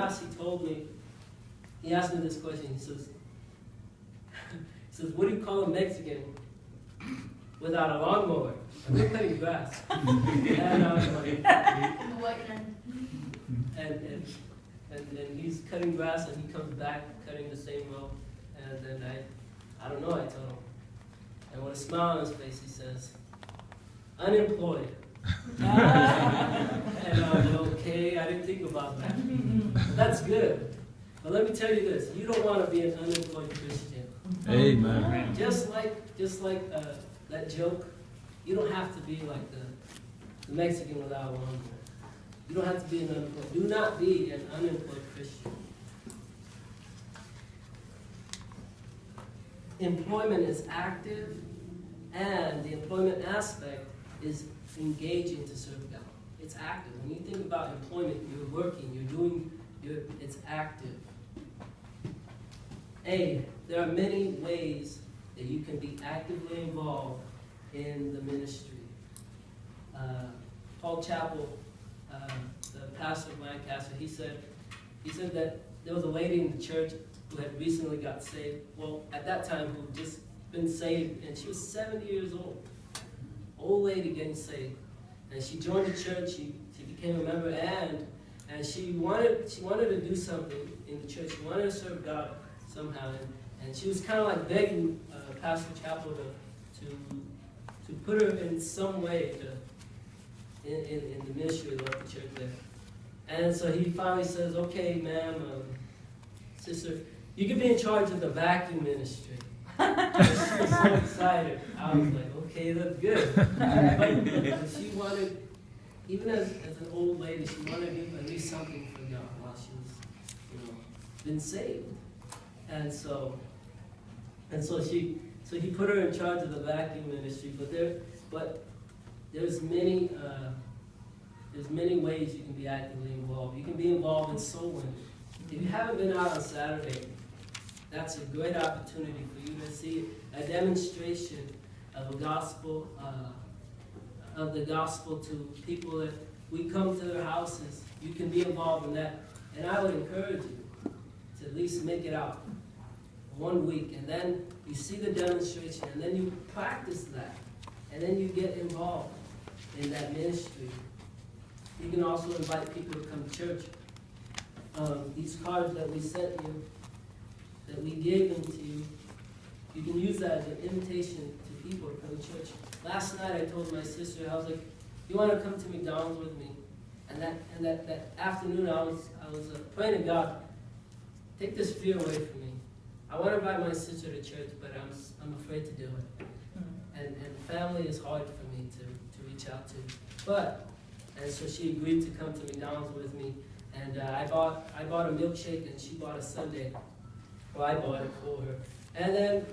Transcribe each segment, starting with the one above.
class, he asked me this question. He says, what do you call a Mexican without a lawnmower? I'm cutting grass. And I was like, and he's cutting grass, and he comes back cutting the same row. And then I don't know, I told him. And with a smile on his face, he says, unemployed. And I was like, okay, I didn't think about that. That's good. But let me tell you this, you don't want to be an unemployed Christian. Amen. Just like that joke, you don't have to be like the Mexican without a lawnmower. You don't have to be an unemployed. Do not be an unemployed Christian. Employment is active, and the employment aspect is engaging to serve God. It's active. When you think about employment, you're working, it's active. There are many ways that you can be actively involved in the ministry. Paul Chappell, the pastor of Lancaster, he said that there was a lady in the church who had recently got saved. Well, at that time, who had just been saved, and she was 70 years old. Old lady getting saved. And she joined the church, she became a member, and she wanted to do something in the church. She wanted to serve God somehow. And she was kind of like begging Pastor Chappell to put her in some way in the ministry of the church there. And so he finally says, okay, ma'am, sister, you can be in charge of the vacuum ministry. And she was so excited. I was like, okay, that's good. But she wanted, even as an old lady, she wanted to do at least something for God while she was, been saved. And so he put her in charge of the vacuum ministry. But there's many ways you can be actively involved. You can be involved in soul winning. If you haven't been out on Saturday, that's a great opportunity for you to see a demonstration of the gospel to people that we come to their houses. You can be involved in that. And I would encourage you to at least make it out 1 week. And then you see the demonstration, and then you practice that. And then you get involved in that ministry. You can also invite people to come to church. These cards that we sent you, that we gave them to you, you can use that as an invitation to people to come to church. Last night I told my sister, I was like, you want to come to McDonald's with me? And that afternoon I was praying to God, take this fear away from me. I want to invite my sister to church, but I'm afraid to do it. And family is hard for me to reach out to. And so she agreed to come to McDonald's with me. And I bought a milkshake, and she bought a sundae. Well, I bought it for her. And then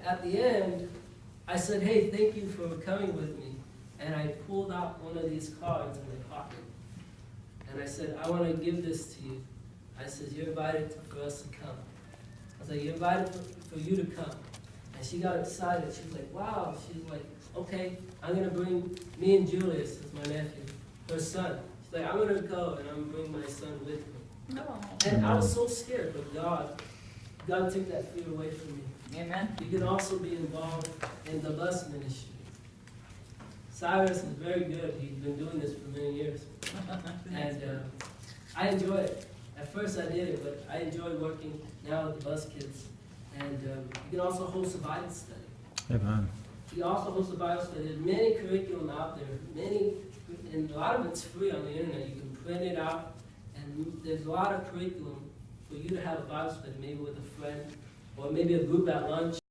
at the end, I said, hey, thank you for coming with me. And I pulled out one of these cards in my pocket. And I said, I want to give this to you. I said, you're invited for us to come. I was like, you're invited for you to come. And she got excited. She was like, wow. She's like, okay, I'm going to bring me and Julius, that's my nephew, her son. She's like, I'm going to go, and I'm going to bring my son with me. No. And I was so scared, but God took that fear away from me. Amen. You can also be involved in the bus ministry. Cyrus is very good. He's been doing this for many years. And I enjoy it. At first I did it, but I enjoy working now with the bus kids. And you can also host a Bible study. Amen. You also host a Bible study. There's many curriculum out there. And a lot of it's free on the internet. You can print it out. And there's a lot of curriculum for you to have a Bible study, maybe with a friend, or maybe a group at lunch.